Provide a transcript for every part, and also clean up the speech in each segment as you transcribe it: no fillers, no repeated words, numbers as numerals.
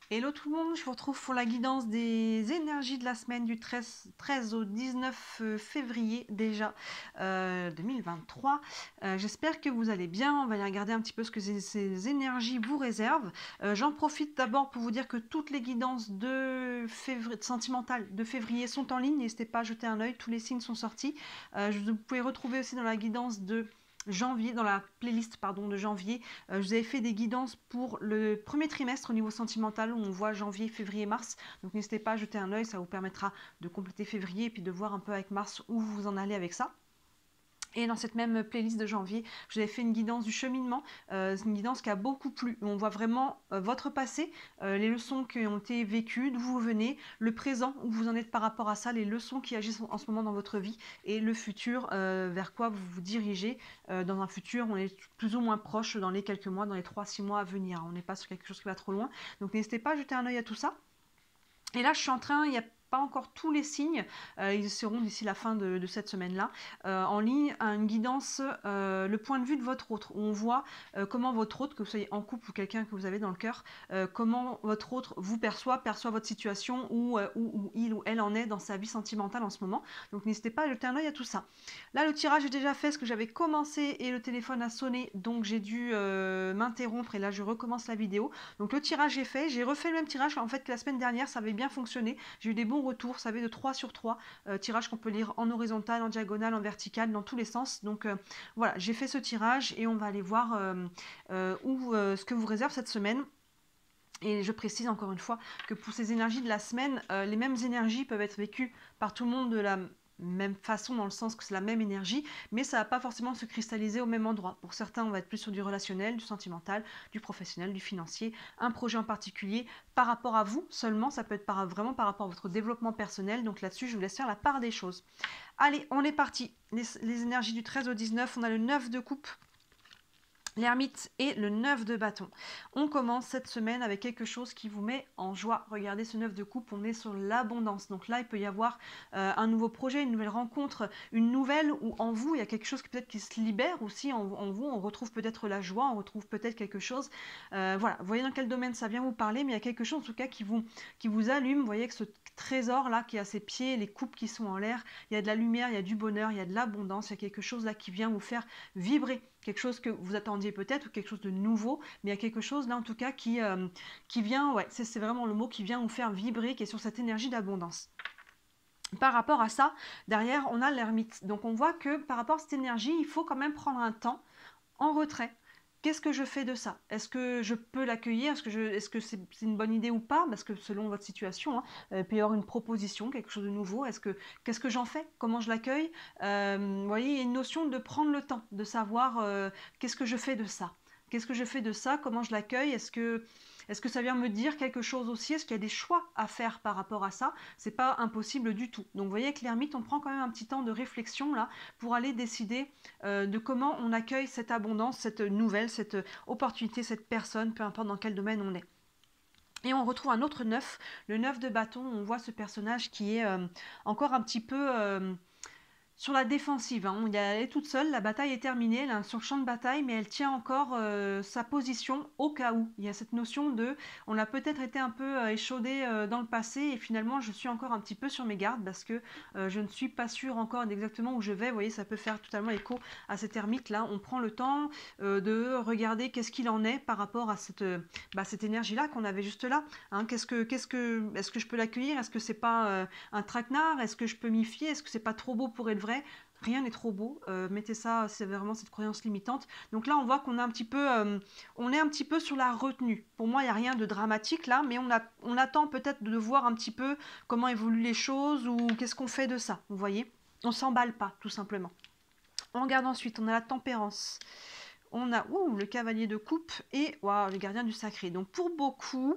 Hello tout le monde, je vous retrouve pour la guidance des énergies de la semaine du 13 au 19 février déjà 2023. J'espère que vous allez bien, on va aller regarder un petit peu ce que ces énergies vous réservent. J'en profite d'abord pour vous dire que toutes les guidances sentimentales de février sont en ligne, n'hésitez pas à jeter un œil, tous les signes sont sortis. Vous pouvez retrouver aussi dans la guidance de janvier, dans la playlist pardon, de janvier, je vous avais fait des guidances pour le premier trimestre au niveau sentimental, où on voit janvier, février, mars. Donc n'hésitez pas à jeter un œil, ça vous permettra de compléter février et puis de voir un peu avec mars où vous en allez avec ça. Et dans cette même playlist de janvier, je vous avais fait une guidance du cheminement. C'est une guidance qui a beaucoup plu. On voit vraiment votre passé, les leçons qui ont été vécues, d'où vous venez, le présent, où vous en êtes par rapport à ça, les leçons qui agissent en ce moment dans votre vie, et le futur, vers quoi vous vous dirigez. Dans un futur, on est plus ou moins proche dans les quelques mois, dans les 3-6 mois à venir. On n'est pas sur quelque chose qui va trop loin. Donc n'hésitez pas à jeter un œil à tout ça. Et là, je suis en train, il n'y a pas encore tous les signes, ils seront d'ici la fin de cette semaine-là, en ligne, une guidance, le point de vue de votre autre, où on voit comment votre autre, que vous soyez en couple ou quelqu'un que vous avez dans le cœur, comment votre autre vous perçoit votre situation, où il ou elle en est dans sa vie sentimentale en ce moment. Donc n'hésitez pas à jeter un œil à tout ça. Là, le tirage est déjà fait, ce que j'avais commencé et le téléphone a sonné, donc j'ai dû m'interrompre et là je recommence la vidéo. Donc le tirage est fait, j'ai refait le même tirage en fait que la semaine dernière, ça avait bien fonctionné, j'ai eu des bons retours, ça avait de 3 sur 3, tirage qu'on peut lire en horizontal, en diagonale, en vertical, dans tous les sens. Donc voilà, j'ai fait ce tirage et on va aller voir ce que vous réserve cette semaine. Et je précise encore une fois que pour ces énergies de la semaine, les mêmes énergies peuvent être vécues par tout le monde de la même façon, dans le sens que c'est la même énergie, mais ça ne va pas forcément se cristalliser au même endroit. Pour certains, on va être plus sur du relationnel, du sentimental, du professionnel, du financier, un projet en particulier, par rapport à vous seulement, ça peut être vraiment par rapport à votre développement personnel, donc là-dessus, je vous laisse faire la part des choses. Allez, on est parti. Les énergies du 13 au 19, on a le 9 de coupe, l'ermite et le 9 de bâton. On commence cette semaine avec quelque chose qui vous met en joie. Regardez ce 9 de coupe, on est sur l'abondance. Donc là, il peut y avoir un nouveau projet, une nouvelle rencontre, une nouvelle où en vous, il y a quelque chose peut-être qui se libère aussi en vous. On retrouve peut-être la joie, on retrouve peut-être quelque chose. Voilà, vous voyez dans quel domaine ça vient vous parler, mais il y a quelque chose en tout cas qui vous allume. Vous voyez que ce trésor là qui est à ses pieds, les coupes qui sont en l'air, il y a de la lumière, il y a du bonheur, il y a de l'abondance, il y a quelque chose là qui vient vous faire vibrer, quelque chose que vous attendiez peut-être, ou quelque chose de nouveau, mais il y a quelque chose là en tout cas qui vient, ouais, c'est vraiment le mot, qui vient vous faire vibrer, qui est sur cette énergie d'abondance. Par rapport à ça, derrière on a l'ermite, donc on voit que par rapport à cette énergie, il faut quand même prendre un temps en retrait. Qu'est-ce que je fais de ça? Est-ce que je peux l'accueillir? Est-ce que c'est une bonne idée ou pas? Parce que selon votre situation, hein, il peut y avoir une proposition, quelque chose de nouveau. Qu'est-ce que j'en fais? Comment je l'accueille? Vous voyez, il y a une notion de prendre le temps, de savoir qu'est-ce que je fais de ça? Qu'est-ce que je fais de ça? Comment je l'accueille? Est-ce que ça vient me dire quelque chose aussi? Est-ce qu'il y a des choix à faire par rapport à ça? C'est pas impossible du tout. Donc vous voyez, avec l'ermite, on prend quand même un petit temps de réflexion là pour aller décider de comment on accueille cette abondance, cette nouvelle, cette opportunité, cette personne, peu importe dans quel domaine on est. Et on retrouve un autre 9, le 9 de bâton. On voit ce personnage qui est encore un petit peu sur la défensive, hein. Elle est toute seule, la bataille est terminée, elle est sur le champ de bataille, mais elle tient encore sa position au cas où. Il y a cette notion de, on a peut-être été un peu échaudé dans le passé, et finalement je suis encore un petit peu sur mes gardes, parce que je ne suis pas sûre encore d'exactement où je vais. Vous voyez, ça peut faire totalement écho à cette ermite là. On prend le temps de regarder qu'est-ce qu'il en est par rapport à cette énergie là qu'on avait juste là, hein. Est-ce que je peux l'accueillir? Est-ce que c'est pas un traquenard? Est-ce que je peux m'y fier? Est-ce que c'est pas trop beau pour être vrai? Rien n'est trop beau, mettez ça, c'est vraiment cette croyance limitante. Donc là on voit qu'on a on est un petit peu sur la retenue. Pour moi il n'y a rien de dramatique là, mais on attend peut-être de voir un petit peu comment évoluent les choses, ou qu'est-ce qu'on fait de ça, vous voyez. On s'emballe pas, tout simplement. On regarde ensuite, on a la tempérance. On a le cavalier de coupe et le gardien du sacré. Donc pour beaucoup,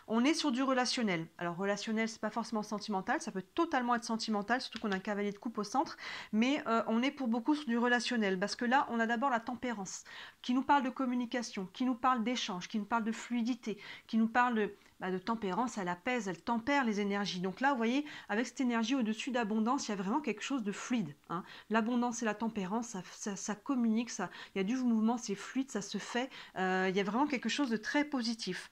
on est sur du relationnel. Alors relationnel, c'est pas forcément sentimental, ça peut totalement être sentimental, surtout qu'on a un cavalier de coupe au centre, mais on est pour beaucoup sur du relationnel, parce que là, on a d'abord la tempérance, qui nous parle de communication, qui nous parle d'échange, qui nous parle de fluidité, qui nous parle de tempérance. Elle apaise, elle tempère les énergies. Donc là, vous voyez, avec cette énergie au-dessus d'abondance, il y a vraiment quelque chose de fluide, hein. L'abondance et la tempérance, ça communique, il y a du mouvement, c'est fluide, ça se fait, il y a vraiment quelque chose de très positif.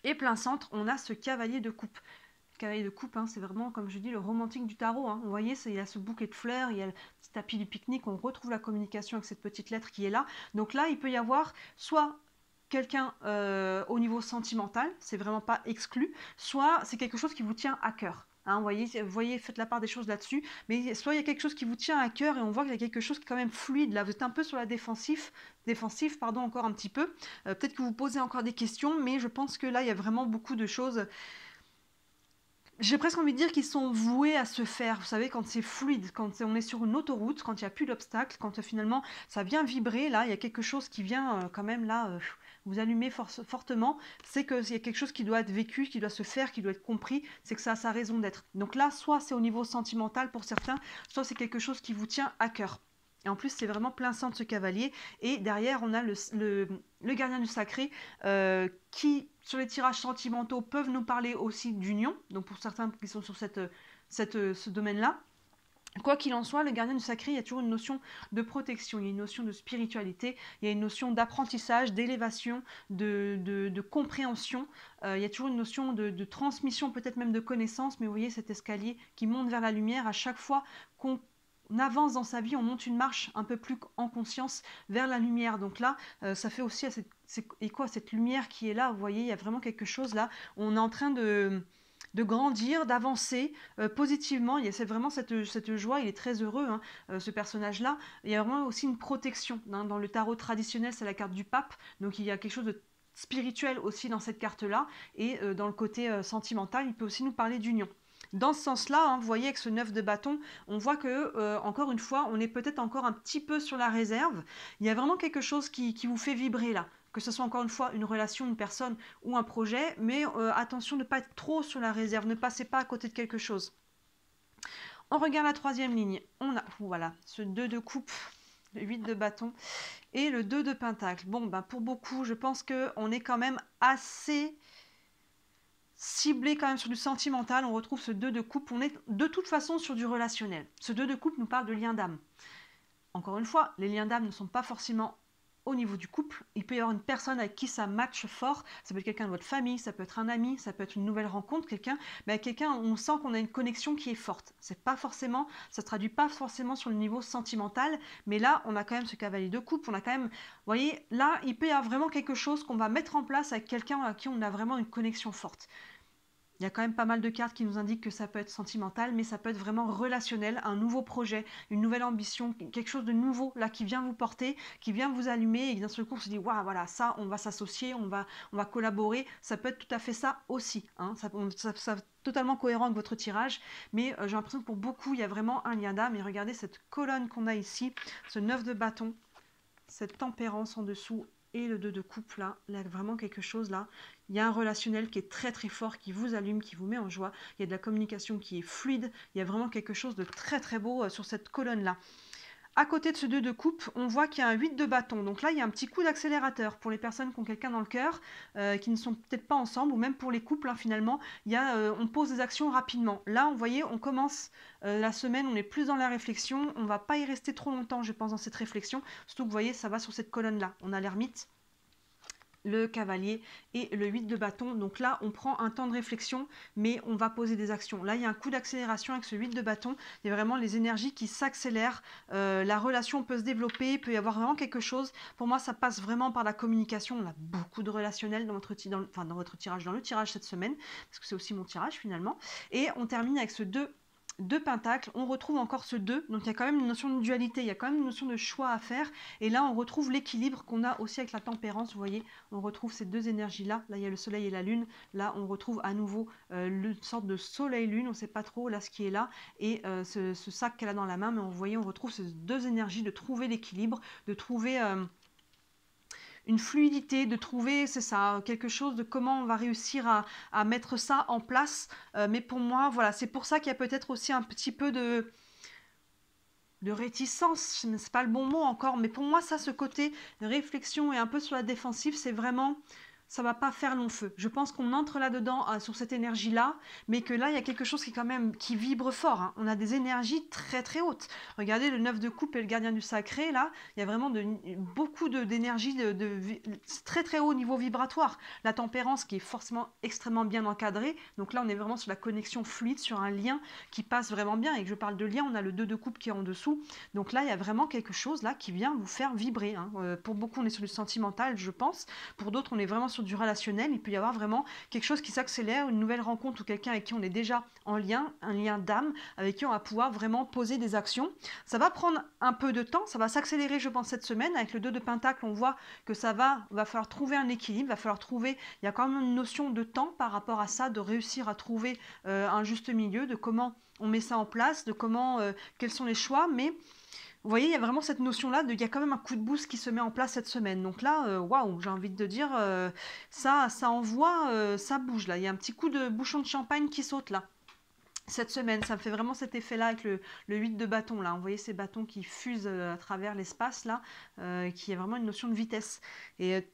Et plein centre, on a ce cavalier de coupe. Le cavalier de coupe, hein, c'est vraiment, comme je dis, le romantique du tarot. Hein. Vous voyez, il y a ce bouquet de fleurs, il y a le petit tapis du pique-nique, on retrouve la communication avec cette petite lettre qui est là. Donc là, il peut y avoir soit quelqu'un au niveau sentimental, c'est vraiment pas exclu, soit c'est quelque chose qui vous tient à cœur. Hein, vous voyez, faites la part des choses là-dessus, mais soit il y a quelque chose qui vous tient à cœur et on voit qu'il y a quelque chose qui est quand même fluide. Là, vous êtes un peu sur la défensive, pardon, encore un petit peu. Peut-être que vous posez encore des questions, mais je pense que là, il y a vraiment beaucoup de choses. J'ai presque envie de dire qu'ils sont voués à se faire. Vous savez, quand c'est fluide, quand on est sur une autoroute, quand il n'y a plus d'obstacles, quand finalement ça vient vibrer, là, il y a quelque chose qui vient quand même là vous allumer fortement. C'est qu'il y a quelque chose qui doit être vécu, qui doit se faire, qui doit être compris. C'est que ça a sa raison d'être. Donc là, soit c'est au niveau sentimental pour certains, soit c'est quelque chose qui vous tient à cœur. Et en plus, c'est vraiment plein centre ce cavalier. Et derrière, on a le gardien du sacré qui, sur les tirages sentimentaux, peuvent nous parler aussi d'union. Donc pour certains qui sont sur ce domaine-là. Quoi qu'il en soit, le gardien du sacré, il y a toujours une notion de protection, il y a une notion de spiritualité, il y a une notion d'apprentissage, d'élévation, de compréhension. Il y a toujours une notion de transmission, peut-être même de connaissance, mais vous voyez cet escalier qui monte vers la lumière à chaque fois qu'on avance dans sa vie, on monte une marche un peu plus en conscience vers la lumière. Donc là, ça fait aussi à cette lumière qui est là. Vous voyez, il y a vraiment quelque chose là. On est en train de grandir, d'avancer positivement. C'est vraiment cette joie, il est très heureux, hein, ce personnage-là. Il y a vraiment aussi une protection. Hein. Dans le tarot traditionnel, c'est la carte du pape, donc il y a quelque chose de spirituel aussi dans cette carte-là. Et dans le côté sentimental, il peut aussi nous parler d'union. Dans ce sens-là, hein, vous voyez avec ce 9 de bâton, on voit que, encore une fois, on est peut-être encore un petit peu sur la réserve. Il y a vraiment quelque chose qui vous fait vibrer là. Que ce soit encore une fois une relation, une personne ou un projet, mais attention de ne pas être trop sur la réserve, ne passez pas à côté de quelque chose. On regarde la troisième ligne, on a voilà, ce 2 de coupe, le 8 de bâton et le 2 de pentacle. Bon, ben, pour beaucoup, je pense qu'on est quand même assez ciblé quand même sur du sentimental, on retrouve ce 2 de coupe, on est de toute façon sur du relationnel. Ce 2 de coupe nous parle de lien d'âme. Encore une fois, les liens d'âme ne sont pas forcément au niveau du couple. Il peut y avoir une personne avec qui ça matche fort, ça peut être quelqu'un de votre famille, ça peut être un ami, ça peut être une nouvelle rencontre, quelqu'un, mais avec quelqu'un, on sent qu'on a une connexion qui est forte. C'est pas forcément, ça se traduit pas forcément sur le niveau sentimental, mais là, on a quand même ce cavalier de coupe, on a quand même, vous voyez, là, il peut y avoir vraiment quelque chose qu'on va mettre en place avec quelqu'un à qui on a vraiment une connexion forte. Il y a quand même pas mal de cartes qui nous indiquent que ça peut être sentimental, mais ça peut être vraiment relationnel, un nouveau projet, une nouvelle ambition, quelque chose de nouveau là qui vient vous porter, qui vient vous allumer et d'un seul coup on se dit waouh voilà ça on va s'associer, on va collaborer. Ça peut être tout à fait ça aussi. Hein. Ça totalement cohérent avec votre tirage, mais j'ai l'impression que pour beaucoup il y a vraiment un lien d'âme. Et regardez cette colonne qu'on a ici, ce 9 de bâton, cette tempérance en dessous et le 2 de coupe là, il y a vraiment quelque chose là. Il y a un relationnel qui est très très fort, qui vous allume, qui vous met en joie. Il y a de la communication qui est fluide. Il y a vraiment quelque chose de très très beau sur cette colonne là. À côté de ce 2 de coupe, on voit qu'il y a un 8 de bâton. Donc là, il y a un petit coup d'accélérateur pour les personnes qui ont quelqu'un dans le cœur, qui ne sont peut-être pas ensemble, ou même pour les couples, hein, finalement. On pose des actions rapidement. Là, vous voyez, on commence la semaine, on est plus dans la réflexion. On ne va pas y rester trop longtemps, je pense, dans cette réflexion. Surtout que vous voyez, ça va sur cette colonne-là. On a l'ermite, le cavalier et le 8 de bâton. Donc là, on prend un temps de réflexion, mais on va poser des actions. Là, il y a un coup d'accélération avec ce 8 de bâton. Il y a vraiment les énergies qui s'accélèrent. La relation peut se développer, il peut y avoir vraiment quelque chose. Pour moi, ça passe vraiment par la communication. On a beaucoup de relationnel dans votre tirage, dans le tirage cette semaine, parce que c'est aussi mon tirage finalement. Et on termine avec ce 2 de pentacle, on retrouve encore ce 2, donc il y a quand même une notion de dualité, il y a quand même une notion de choix à faire, et là on retrouve l'équilibre qu'on a aussi avec la tempérance, vous voyez, on retrouve ces deux énergies-là, là il y a le soleil et la lune, là on retrouve à nouveau une sorte de soleil-lune, on ne sait pas trop là ce qui est là, et ce sac qu'elle a dans la main, mais vous voyez, on retrouve ces deux énergies de trouver l'équilibre, de trouver une fluidité, de trouver, c'est ça, quelque chose de comment on va réussir à mettre ça en place. Mais pour moi, voilà, c'est pour ça qu'il y a peut-être aussi un petit peu de réticence, c'est pas le bon mot encore, mais pour moi, ça, ce côté réflexion et un peu sur la défensive, c'est vraiment ça va pas faire long feu. Je pense qu'on entre là-dedans sur cette énergie-là, mais que là, il y a quelque chose qui quand même qui vibre fort. Hein. On a des énergies très très hautes. Regardez le 9 de coupe et le gardien du sacré, là, il y a vraiment beaucoup d'énergie très très haut niveau vibratoire. La tempérance qui est forcément extrêmement bien encadrée. Donc là, on est vraiment sur la connexion fluide, sur un lien qui passe vraiment bien. Et que je parle de lien, on a le 2 de coupe qui est en dessous. Donc là, il y a vraiment quelque chose là qui vient vous faire vibrer. Hein. Pour beaucoup, on est sur du sentimental, je pense. Pour d'autres, on est vraiment sur du relationnel. Il peut y avoir vraiment quelque chose qui s'accélère, une nouvelle rencontre ou quelqu'un avec qui on est déjà en lien, un lien d'âme, avec qui on va pouvoir vraiment poser des actions. Ça va prendre un peu de temps, ça va s'accélérer, je pense, cette semaine. Avec le 2 de Pentacle, on voit que ça va falloir trouver un équilibre, va falloir trouver, il y a quand même une notion de temps par rapport à ça, de réussir à trouver un juste milieu, de comment on met ça en place, de comment, quels sont les choix, mais vous voyez, il y a vraiment cette notion-là, il y a quand même un coup de boost qui se met en place cette semaine. Donc là, waouh, j'ai envie de dire, ça envoie, ça bouge là. Il y a un petit coup de bouchon de champagne qui saute là. Cette semaine, ça me fait vraiment cet effet-là avec le 8 de bâton là. Vous voyez ces bâtons qui fusent à travers l'espace là, qui est vraiment une notion de vitesse. Et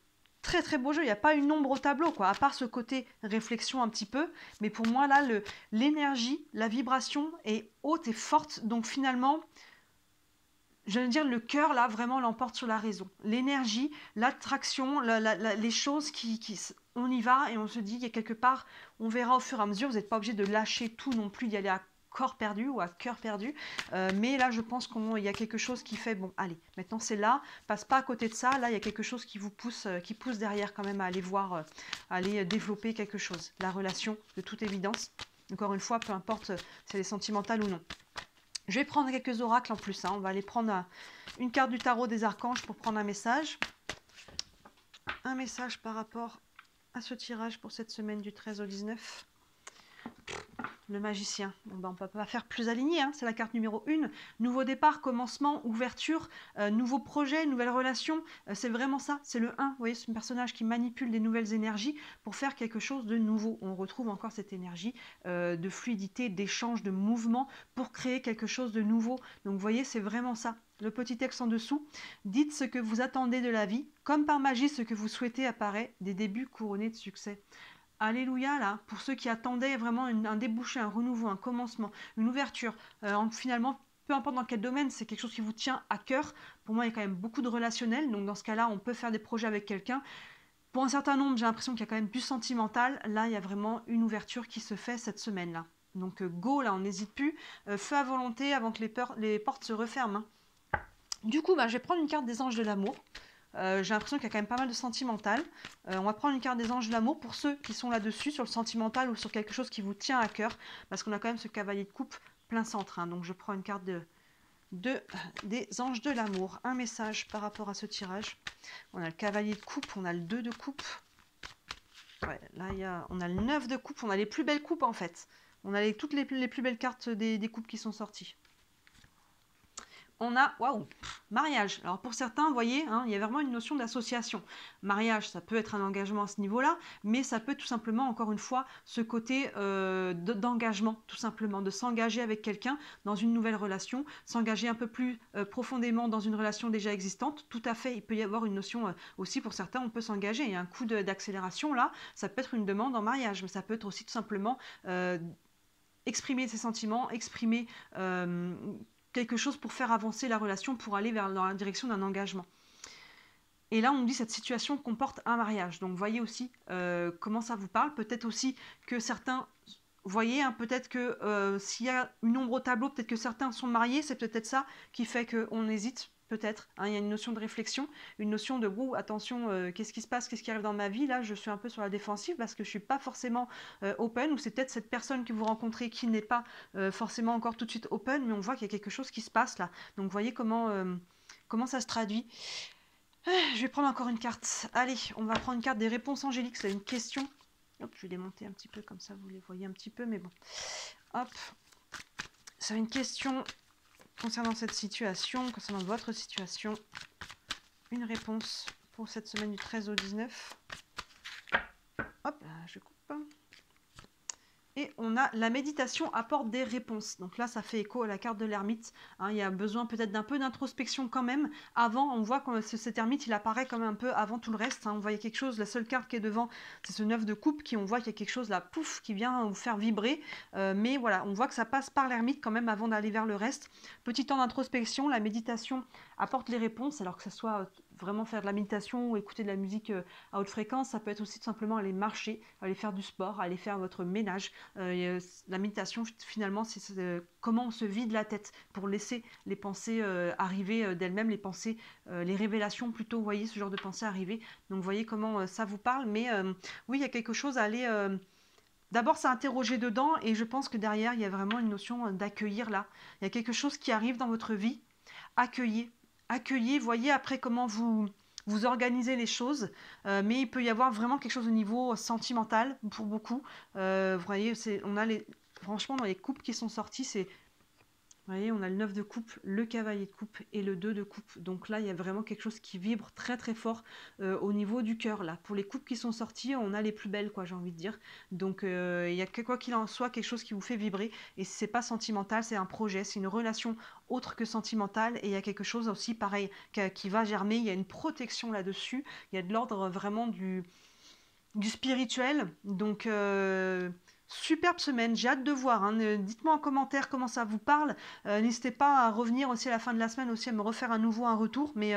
très très beau jeu, il n'y a pas une ombre au tableau, quoi, à part ce côté réflexion un petit peu. Mais pour moi là, l'énergie, la vibration est haute et forte. Donc finalement, je veux dire, le cœur, là, vraiment l'emporte sur la raison. L'énergie, l'attraction, les choses on y va et on se dit, il y a quelque part, on verra au fur et à mesure. Vous n'êtes pas obligé de lâcher tout non plus, d'y aller à corps perdu ou à cœur perdu. Mais là, je pense qu'il y a quelque chose qui fait, bon, allez, maintenant c'est là, passe pas à côté de ça. Là, il y a quelque chose qui vous pousse, qui pousse derrière quand même à aller voir, aller développer quelque chose. La relation, de toute évidence. Encore une fois, peu importe si elle est sentimentale ou non. Je vais prendre quelques oracles en plus. Hein. On va aller prendre une carte du tarot des archanges pour prendre un message. Un message par rapport à ce tirage pour cette semaine du 13 au 19. Le magicien. Bon, ben, on ne peut pas faire plus aligné. Hein. C'est la carte numéro 1. Nouveau départ, commencement, ouverture, nouveau projet, nouvelle relation. C'est vraiment ça. C'est le 1. Vous voyez, c'est un personnage qui manipule des nouvelles énergies pour faire quelque chose de nouveau. On retrouve encore cette énergie de fluidité, d'échange, de mouvement pour créer quelque chose de nouveau. Donc, vous voyez, c'est vraiment ça. Le petit texte en dessous. Dites ce que vous attendez de la vie. Comme par magie, ce que vous souhaitez apparaît. Des débuts couronnés de succès. Alléluia, là, pour ceux qui attendaient vraiment un débouché, un renouveau, un commencement, une ouverture, finalement, peu importe dans quel domaine, c'est quelque chose qui vous tient à cœur. Pour moi, il y a quand même beaucoup de relationnel, donc dans ce cas-là, on peut faire des projets avec quelqu'un. Pour un certain nombre, j'ai l'impression qu'il y a quand même du sentimental. Là, il y a vraiment une ouverture qui se fait cette semaine-là. Donc, go, là, on n'hésite plus. Feu à volonté avant que les portes se referment. Hein. Du coup, je vais prendre une carte des anges de l'amour. J'ai l'impression qu'il y a quand même pas mal de sentimental. On va prendre une carte des anges de l'amour pour ceux qui sont là-dessus, sur le sentimental ou sur quelque chose qui vous tient à cœur, parce qu'on a quand même ce cavalier de coupe plein centre. Hein, donc je prends une carte des anges de l'amour. Un message par rapport à ce tirage. On a le cavalier de coupe, on a le 2 de coupe. Ouais, là, on a le 9 de coupe, on a les plus belles coupes en fait. On a toutes les plus belles cartes des coupes qui sont sorties. On a, waouh, mariage. Alors pour certains, vous voyez, hein, il y a vraiment une notion d'association. Mariage, ça peut être un engagement à ce niveau-là, mais ça peut tout simplement, encore une fois, ce côté d'engagement, tout simplement, de s'engager avec quelqu'un dans une nouvelle relation, s'engager un peu plus profondément dans une relation déjà existante. Tout à fait, il peut y avoir une notion aussi, pour certains, on peut s'engager. Il y a un coup d'accélération là, ça peut être une demande en mariage, mais ça peut être aussi tout simplement exprimer ses sentiments, exprimer quelque chose pour faire avancer la relation, pour aller dans la direction d'un engagement. Et là, on nous dit cette situation comporte un mariage. Donc, voyez aussi comment ça vous parle. Peut-être aussi que certains, voyez, hein, peut-être que s'il y a une ombre au tableau, peut-être que certains sont mariés. C'est peut-être ça qui fait qu'on hésite. Peut-être, hein, il y a une notion de réflexion, une notion de « Ouh, attention, qu'est-ce qui se passe, qu'est-ce qui arrive dans ma vie ?» Là, je suis un peu sur la défensive parce que je ne suis pas forcément open, ou c'est peut-être cette personne que vous rencontrez qui n'est pas forcément encore tout de suite open, mais on voit qu'il y a quelque chose qui se passe là. Donc, vous voyez comment ça se traduit. Je vais prendre encore une carte. Allez, on va prendre une carte des réponses angéliques. C'est une question. Hop, je vais démonter un petit peu, comme ça vous les voyez un petit peu, mais bon. Hop. C'est une question concernant cette situation, concernant votre situation. Une réponse pour cette semaine du 13 au 19. Hop, je coupe. Et on a la méditation apporte des réponses. Donc là, ça fait écho à la carte de l'ermite. Hein, il y a besoin peut-être d'un peu d'introspection quand même. Avant, on voit que cet ermite, il apparaît comme un peu avant tout le reste. Hein. On voit qu'il y a quelque chose, la seule carte qui est devant, c'est ce 9 de coupe, qui on voit qu'il y a quelque chose là, pouf, qui vient vous faire vibrer. Mais voilà, on voit que ça passe par l'ermite quand même avant d'aller vers le reste. Petit temps d'introspection, la méditation apporte les réponses, alors que ce soit vraiment faire de la méditation ou écouter de la musique à haute fréquence, ça peut être aussi tout simplement aller marcher, aller faire du sport, aller faire votre ménage. La méditation, finalement, c'est comment on se vide la tête pour laisser les pensées arriver d'elles-mêmes, les pensées, les révélations plutôt, vous voyez, ce genre de pensées arriver. Donc, vous voyez comment ça vous parle. Mais oui, il y a quelque chose à aller... D'abord, c'est interroger dedans et je pense que derrière, il y a vraiment une notion d'accueillir là. Il y a quelque chose qui arrive dans votre vie. Accueillez. Accueillez, voyez après comment vous organisez les choses. Mais il peut y avoir vraiment quelque chose au niveau sentimental pour beaucoup. Vous voyez, on a franchement, dans les couples qui sont sortis, vous voyez, on a le 9 de coupe, le cavalier de coupe et le 2 de coupe. Donc là, il y a vraiment quelque chose qui vibre très très fort au niveau du cœur. Là, pour les coupes qui sont sorties, on a les plus belles, quoi, j'ai envie de dire. Donc il y a quoi qu'il en soit, quelque chose qui vous fait vibrer. Et si c'est pas sentimental, c'est un projet, c'est une relation autre que sentimentale. Et il y a quelque chose aussi pareil qui va germer. Il y a une protection là-dessus. Il y a de l'ordre vraiment du spirituel. Donc superbe semaine, j'ai hâte de voir. Hein. Dites-moi en commentaire comment ça vous parle. N'hésitez pas à revenir aussi à la fin de la semaine aussi à me refaire à nouveau un retour. Mais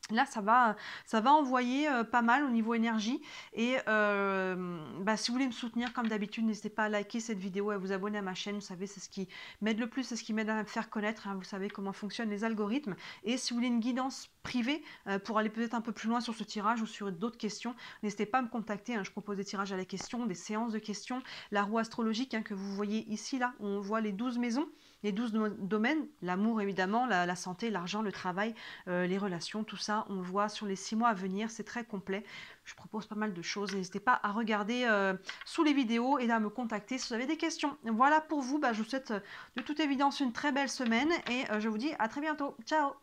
là, ça va envoyer pas mal au niveau énergie. Et si vous voulez me soutenir, comme d'habitude, n'hésitez pas à liker cette vidéo et à vous abonner à ma chaîne. Vous savez, c'est ce qui m'aide le plus, c'est ce qui m'aide à me faire connaître. Hein. Vous savez comment fonctionnent les algorithmes. Et si vous voulez une guidance privée pour aller peut-être un peu plus loin sur ce tirage ou sur d'autres questions, n'hésitez pas à me contacter. Hein. Je propose des tirages à la question, des séances de questions. La roue astrologique que vous voyez ici, là, on voit les 12 maisons. Les 12 domaines, l'amour évidemment, la santé, l'argent, le travail, les relations, tout ça, on le voit sur les 6 mois à venir, c'est très complet. Je propose pas mal de choses, n'hésitez pas à regarder sous les vidéos et à me contacter si vous avez des questions. Voilà pour vous, je vous souhaite de toute évidence une très belle semaine et je vous dis à très bientôt. Ciao!